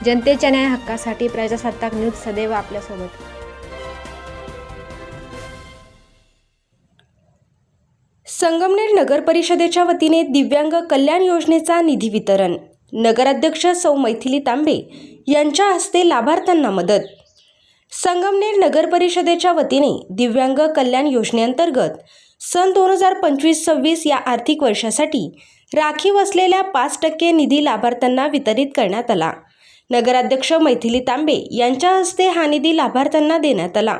जनतेच्या न्याय हक्कासाठी प्रजासत्ताक न्यूज सदैव आपल्यासोबत। संगमनेर नगर परिषदेच्या वतीने दिव्यांग कल्याण योजनेचा निधी वितरण। नगराध्यक्ष सौ मैथिली तांबे यांच्या हस्ते लाभार्थ्यांना मदत। संगमनेर नगर परिषदेच्या वतीने दिव्यांग कल्याण योजनेअंतर्गत सन 2025-26 या आर्थिक वर्षासाठी राखीव असलेल्या 5% निधी लाभार्थ्यांना वितरित करण्यात आला। नगराध्यक्ष मैथिली तांबे यांच्या हस्ते हा निधी लाभार्थ्यांना देण्यात आला।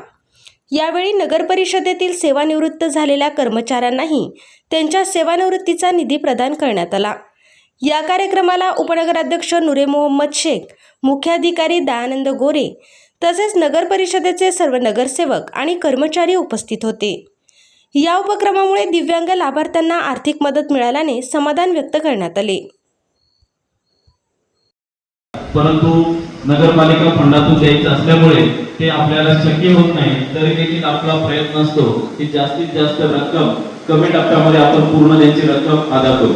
यावेळी नगर परिषदेतील सेवानिवृत्त झालेल्या कर्मचाऱ्यांनाही त्यांच्या सेवानिवृत्तीचा निधी प्रदान करण्यात आला। या कार्यक्रमाला उपनगराध्यक्ष नूरे मोहम्मद शेख, मुख्याधिकारी दयानंद गोरे तसेच नगर परिषदेचे सर्व नगरसेवक आणि कर्मचारी उपस्थित होते। या उपक्रमामुळे दिव्यांग लाभार्थ्यांना आर्थिक मदत मिळाल्याने समाधान व्यक्त करण्यात आले। परंतु नगरपालिका फंडातून द्यायचं असल्यामुळे ते आपल्याला शक्य होत नाही, तरी देखील आपला प्रयत्न असतो की जास्तीत जास्त रक्कम कमी टप्प्यामध्ये आपण पूर्ण त्यांची रक्कम अदा करू।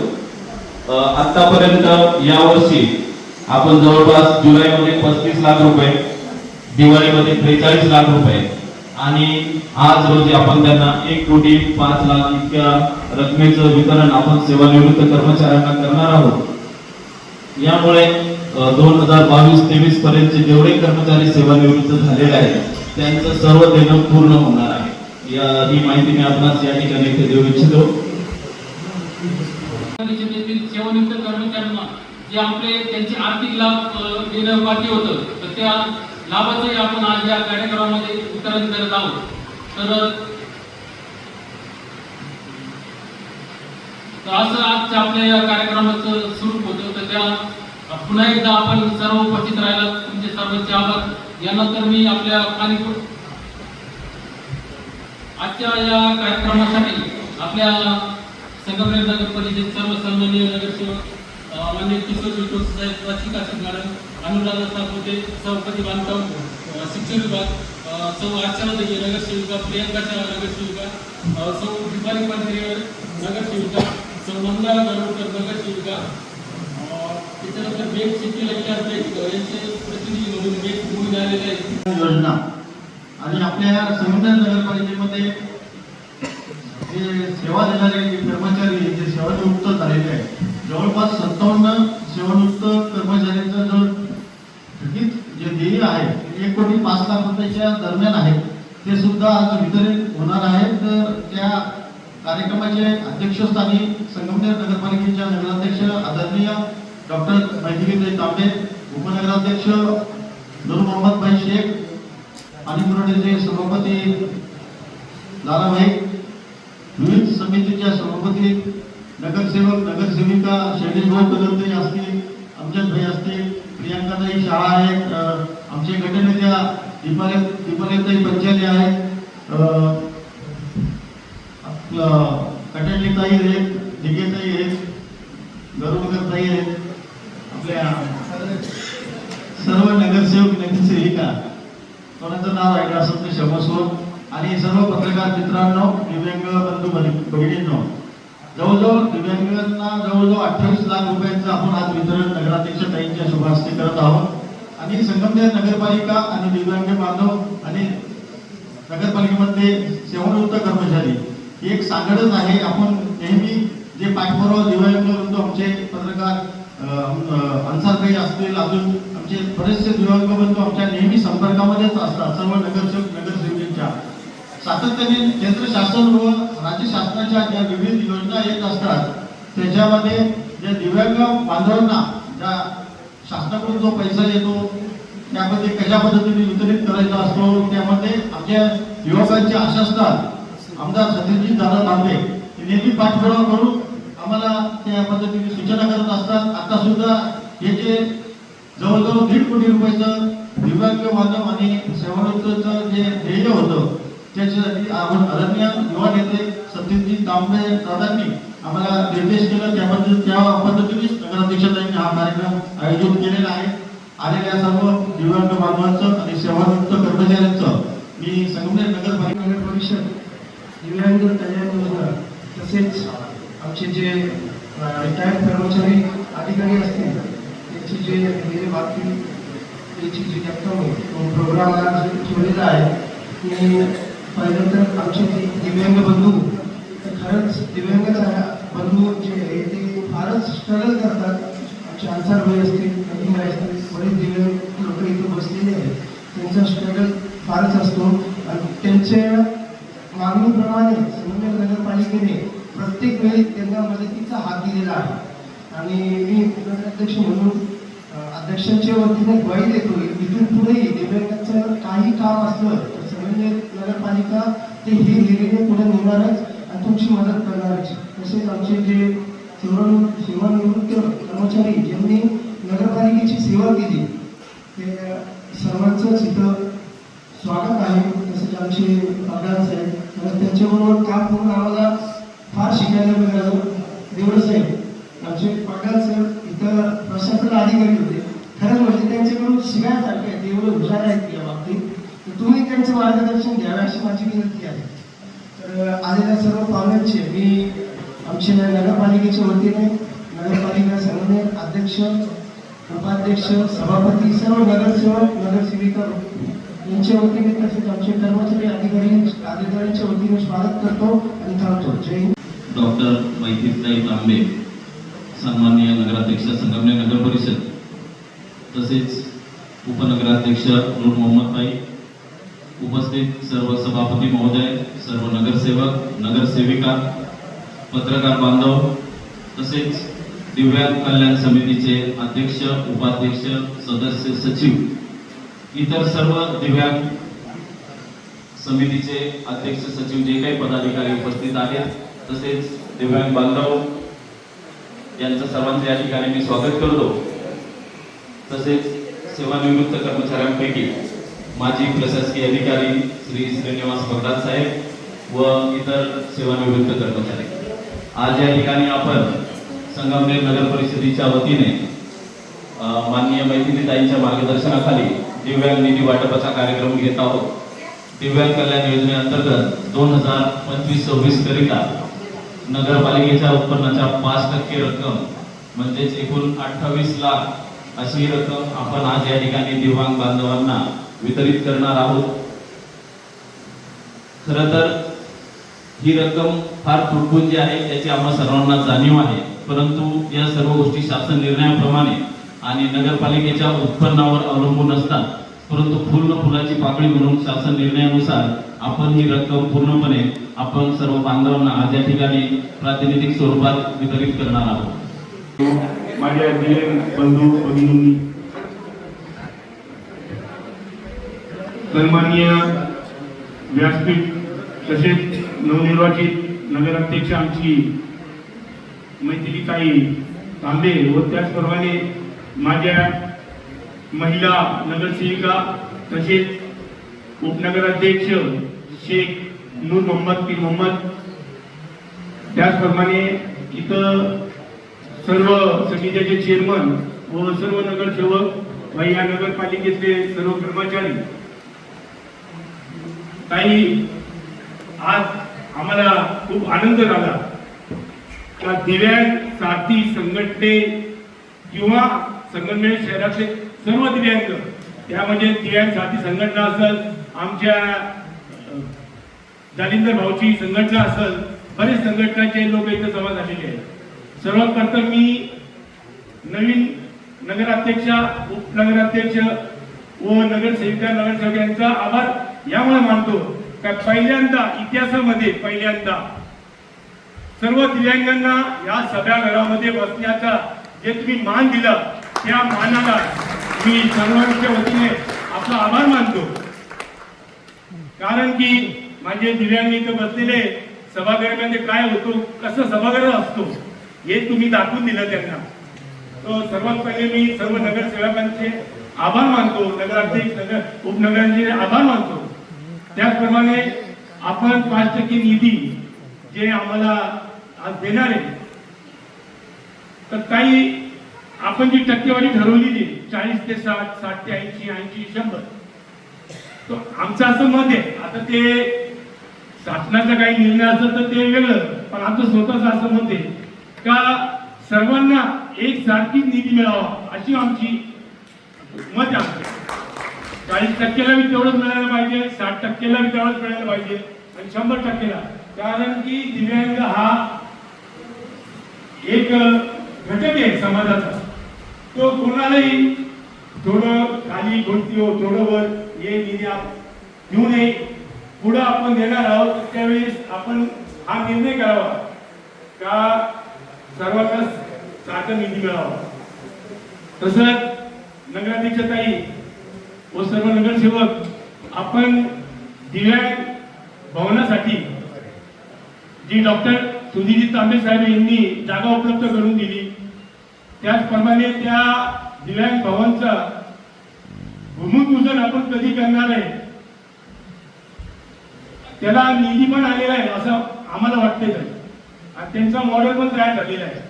आतापर्यंत यावर्षी आपण जवळपास जुलैमध्ये 35 लाख रुपये, दिवाळीमध्ये 43 लाख रुपये आणि आज रोजी आपण त्यांना 1,05 लाख इतक्या रकमेचं वितरण आपण सेवानिवृत्त कर्मचाऱ्यांना करणार आहोत। यामुळे 2022-23 पर्यंतचे जेवढे कर्मचारी सेवानिवृत्त झालेले आहेत त्यांचं सर्व देणं पूर्ण होणार आहे। ही माहिती मी आपणास या ठिकाणी देऊ इच्छितो। सेवानिवृत्त कर्मचाऱ्यांना जे आपले त्यांचे आर्थिक लाभ देणं बाकी होतं, तर त्या लाभाचंही आपण आज या कार्यक्रमामध्ये वितरण करत आहोत। तर असं आजच्या आपल्या या कार्यक्रमाचं स्वरूप होतं। तर त्या पुन्हा एकदा आपण सर्व उपस्थित राहिला तुमचे सर्वांचे आभार। यानंतर मी आपल्या आजच्या या कार्यक्रमासाठी आपल्या संगमनेर नगर परिषद सर्व सन्माननीय नगरसेवक माननीय किशोर विठोस साहेब, प्राची काशीद मॅडम, अनुराधा सातपुते, सभापती बांधकाम शिक्षण विभाग, सौ अर्चना दगे नगरसेविका, प्रियंका शाह नगरसेविका, सौ दीपाली पंत्रेकर नगरसेविका, सौ नंदा गरुडकर नगरसेविका, त्याच्यानंतर बेग सिटी यांचे प्रतिनिधी म्हणून बेग भूमी आलेले आहेत। योजना आणि आपल्या संगमनेर नगरपालिकेमध्ये जे सेवा देणारे कर्मचारी जे सेवानिवृत्त झालेले आहेत, जवळपास 57 सेवानिवृत्त कर्मचाऱ्यांचा जो थकीत जे देय आहे 1,05 लाख रुपयाच्या दरम्यान आहे, ते सुद्धा आज वितरित होणार आहे। तर त्या कार्यक्रमाचे अध्यक्षस्थानी संगमनेर नगरपालिकेच्या नगराध्यक्ष आदरणीय डॉक्टर मैथिली तांबे, उपनगराध्यक्ष नूर मोहम्मद शेख आणि पुरवठ्याचे सभापती लालाभाई, विविध समितीच्या सभापती, नगरसेवक नगरसेविका शैलेशभाऊ कदमताई असतील, अमजदभाई असतील, प्रियंकाताई शाह आहेत, आमचे गटनेत्या दीपालीताई पंचाले आहेत, कटणलीताई आहेत, दिगेताई आहेत, गरुडकरताई आहेत, आपल्या सर्व नगरसेवक नगरसेविका, कोणाचं नाव आहे असं ते क्षमस्व, आणि सर्व पत्रकार मित्रांनो, दिव्यांग बंधू भगिनींनो, जवळजवळ दिव्यांगांना जवळजवळ 28 लाख रुपयांचं आपण आज वितरण नगराध्यक्ष ताईंच्या शुभ हस्ते करत आहोत। आणि संगमनेर नगरपालिका आणि दिव्यांग बांधव आणि नगरपालिकेमध्ये सेवानिवृत्त कर्मचारी एक सांगडच आहे। आपण नेहमी जे पाठपुरावा दिव्यांग बंधू आमचे पत्रकार अन्सारभाई असतील, अजून आमचे बरेचसे दिव्यांग बंधू आमच्या नेहमी संपर्कामध्येच असतात। सर्व नगरसेवक नगरसेविकांच्या सातत्याने केंद्र शासन व राज्य शासनाच्या ज्या विविध योजना येत असतात, त्याच्यामध्ये ज्या दिव्यांग बांधवांना ज्या शासनाकडून जो पैसा येतो त्यामध्ये कशा पद्धतीने वितरित करायचा असतो, त्यामध्ये आमच्या युवकांचे आशा असतात। आमदार सतीशजी दादा तांबे नेहमी पाठपुरावा करून आम्हाला त्या पद्धतीने सूचना करत असतात। आता सुद्धा हे जे जवळजवळ 1.5 कोटी रुपयाचं दिव्यांग बांधव आणि सेवानिवृत्तचं जे ध्येय होतं, त्याच्यासाठी आपण आदरणीय युवा नेते सतीशजी तांबे दादांनी आम्हाला निर्देश केला, त्या पद्धतीनेच नगराध्यक्षांनी हा कार्यक्रम आयोजित केलेला आहे। आलेल्या सर्व दिव्यांग बांधवांचं आणि सेवानिवृत्त कर्मचाऱ्यांचं मी संगमनेर नगर परिषद दिव्यांग कल्याण योजना तसेच आमचे जे रिटायर्ड कर्मचारी अधिकारी असतील त्यांचे जे बाकी त्याची जी रक्कम आहे तो प्रोग्राम आज ठेवलेला आहे की पहिलं तर आमचे जे दिव्यांग बंधू तर खरंच दिव्यांग बंधू जे आहे ते फारच स्ट्रगल करतात. आमचे अन्सार भाई असतील, नदीम भाई असतील, बरेच दिव्यांग लोक इथं बसलेले आहेत. त्यांचा स्ट्रगल फारच असतो आणि त्यांच्या मागणीप्रमाणे संगमनेर नगरपालिकेने प्रत्येक वेळी त्यांना मदतीचा हात दिलेला आहे. आणि मी नगराध्यक्ष म्हणून अध्यक्षांच्या वतीने ग्वाही देतो इथून पुढेही दिव्यांगाचं काही काम असलं तर संगमनेर नगरपालिका ते हे हिरीने पुढे नेणारच आणि तुमची मदत करणारच. तसेच आमचे जे सेवानिवृत्त कर्मचारी ज्यांनी नगरपालिकेची सेवा केली ते सर्वांचंच इथं स्वागत आहे. तसेच आमचे पगार साहेब त्यांच्याबरोबर काम करून आम्हाला फार शिकायला मिळालं. देवळ साहेब आमचे पगार साहेब इथं प्रशासन अधिकारी होते. खरंच म्हणजे त्यांच्याकडून शिकायसारखे आहेत, एवढे हुशार आहेत या बाबतीत. तर तुम्ही त्यांचं मार्गदर्शन घ्यावे अशी माझी विनंती आहे. तर आलेल्या सर्व पाहुण्यांचे मी आमच्या नगरपालिकेच्या वतीने नगरपालिका संगमनेर अध्यक्ष, उपाध्यक्ष, सभापती, सर्व नगरसेवक, नगरसेविका यांच्या वतीने तसेच आमचे कर्मचारी अधिकाऱ्यांच्या वतीने स्वागत करतो आणि थांबतो. जय हिंद. डॉक्टर मैथिलीताई तांबे, सन्माननीय नगराध्यक्ष संगमनेर नगर परिषद, तसेच उपनगराध्यक्ष नूर मोहम्मदभाई, उपस्थित सर्व सभापती महोदय, सर्व नगरसेवक, नगरसेविका, पत्रकार बांधव, तसेच दिव्यांग कल्याण समितीचे अध्यक्ष, उपाध्यक्ष, सदस्य, सचिव, इतर सर्व दिव्यांग समितीचे अध्यक्ष, सचिव, जे काही पदाधिकारी उपस्थित आहेत, तसेच दिव्यांग बांधव यांचं सर्वांचे या ठिकाणी मी स्वागत करतो. तसेच सेवानिवृत्त कर्मचाऱ्यांपैकी माजी प्रशासकीय अधिकारी श्री श्रीनिवास बगदाद साहेब व इतर सेवानिवृत्त कर्मचारी, आज या ठिकाणी आपण संगमनेर नगर परिषदेच्या वतीने माननीय मैथिलीताईंच्या मार्गदर्शनाखाली दिव्यांग निधी वाटपाचा कार्यक्रम घेत आहोत. दिव्यांग कल्याण योजनेअंतर्गत 2025-26 करिता नगरपालिकेच्या उत्पन्नाच्या 5% रक्कम म्हणजेच एकूण 28 लाख अशी रक्कम आपण आज या ठिकाणी दिव्यांग बांधवांना वितरित करणार आहोत. खरं तर ही रक्कम फार तुटपुंजी आहे याची आम्हा सर्वांना जाणीव आहे, परंतु या सर्व गोष्टी शासन निर्णयाप्रमाणे आणि नगरपालिकेच्या उत्पन्नावर अवलंबून असतात. परंतु पूर्ण फुलाची पाकळी म्हणून शासन निर्णयानुसार आपण ही रक्कम पूर्णपणे आपण सर्व बांधवांना आज या ठिकाणी प्रातिनिधिक स्वरूपात वितरित करणार आहोत. माझ्या दिव्यांग बंधू भगिनींनी, सन्माननीय व्यासपीठ तसेच नवनिर्वाचित नगराध्यक्ष आमची मैथिलीताई तांबे व त्याचप्रमाणे माझ्या महिला नगरसेविका तसेच उपनगराध्यक्ष शेख नूर मोहम्मद पीर मोहम्मद, त्याचप्रमाणे इथं सर्व समितीचे चेअरमन व सर्व नगरसेवक व या नगरपालिकेतले सर्व कर्मचारी, काही आज आम्हाला खूप आनंद झाला का दिव्यांग साथी संघटने किंवा संगमनेर शहरातले सर्व दिव्यांग, त्यामध्ये दिव्यांग साथी संघटना असेल, आमच्या जालिंदर भाऊची संघटना असेल, बरेच संघटनाचे लोक इथे जमा झालेले आहेत. सर्वात प्रथम मी नवीन नगराध्यक्षा, उपनगराध्यक्ष व नगरसेविका, नगरसेवकांचा आभार यामुळे मानतो का पहिल्यांदा इतिहासामध्ये सर्व दिव्यांगांना या सभागृहामध्ये बसण्याचा जे तुम्ही मान दिला त्या मानाला मी सर्वांच्या वतीने आपला आभार मानतो. कारण की माझे दिव्यांग इथं बसलेले सभागृहामध्ये काय होतो, कसं सभागृह असतो हे तुम्ही दाखवून दिलं त्यांना. तो सर्वात पहिले मी सर्व नगरसेवकांचे आभार मानतो, नगराध्यक्ष, उपनगरांचे आभार मानतो. त्याचप्रमाणे आपण 5% निधी जे आम्हाला आज देणार आहे, तर काही आपण जी टक्केवारी ठरवलेली 40 ते 60, 60 ते 80, 80, 100, तो आमचं असं मत आहे. आता ते शासनाचा काही निर्णय असेल तर ते वेगळं, पण आमचं स्वतःचं असं मत आहे का सर्वांना एक सारखीच निधी मिळावा अशी आमची मत आहे. 40%ला बी तेवढंच मिळायला पाहिजे, 60%ला बी तेवढंच मिळायला पाहिजे आणि 100%ला. कारण की दिव्यांग हा एक घटक आहे समाजाचा. तो कोणालाही थोडं खाली गोष्टी थोडं वर हे निधी घेऊ नये. पुढं आपण देणार आहोत त्यावेळेस आपण हा निर्णय करावा का सर्वांना सारखा निधी मिळावा. तसंच नगराध्यक्षताई व सर्व नगरसेवक आपण दिव्यांग भवनासाठी जी डॉक्टर सुधीरजी तांबे साहेब यांनी जागा उपलब्ध करून दिली, त्याचप्रमाणे त्या दिव्यांग भवनचा भूमिपूजन आपण कधी करणार आहे, त्याला निधी पण आलेला आहे असं आम्हाला वाटते. आणि त्यांचा मॉडेल पण तयार झालेला आहे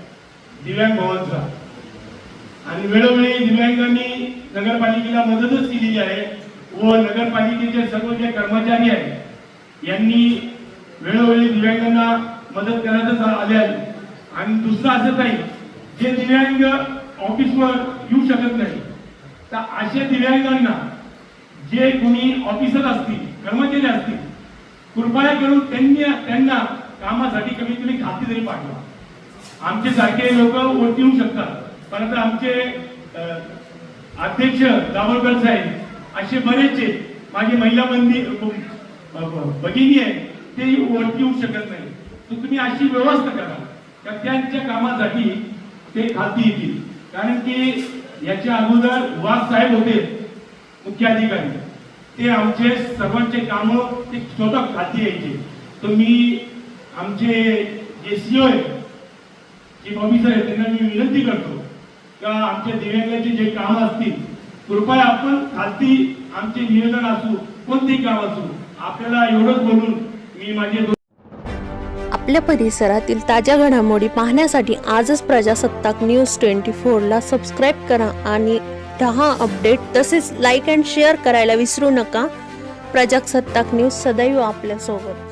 दिव्यांग भवनचा. आणि वेळोवेळी दिव्यांगांनी नगरपालिकेला मदतच केलेली आहे व नगरपालिकेचे सर्व जे कर्मचारी आहेत यांनी वेळोवेळी दिव्यांगांना मदत करतच आले आहे. आणि दुसरं असं नाही, जे दिव्यांग ऑफिसवर येऊ शकत नाही तर अशा दिव्यांगांना जे कोणी ऑफिसर असतील, कर्मचारी असतील, कृपया करून त्यांना कामासाठी कमीत कमी खाती तरी पाठवा. आमचे सारखे लोक ओळखी येऊ शकतात, परंतु आमचे अध्यक्ष दाभोळकर साहेब असे बरेचसे माझे महिला भगिनी आहे ते ओळखी येऊ शकत नाही. तर तुम्ही अशी व्यवस्था करा का त्यांच्या कामासाठी ते खाती येतील. कारण की याच्या अगोदर वाघ साहेब होते मुख्याधिकारी, ते आमचे सर्वांचे काम ते स्वतः खाती यायचे. तर मी आमचे जे सीओ आहे, चीफ ऑफिसर आहे, त्यांना मी विनंती करतो का आमच्या दिव्यांगाचे जे काम असतील कृपया आपण खाती आमचे नियोजन असू कोणतेही काम असू आपल्याला एवढंच बोलून मी माझे आपल्या परिसरातील ताज्या घडामोडी पाहण्यासाठी आजच प्रजासत्ताक न्यूज 24ला सबस्क्राईब करा आणि रहा अपडेट. तसेच लाईक अँड शेअर करायला विसरू नका. प्रजासत्ताक न्यूज सदैव आपल्यासोबत.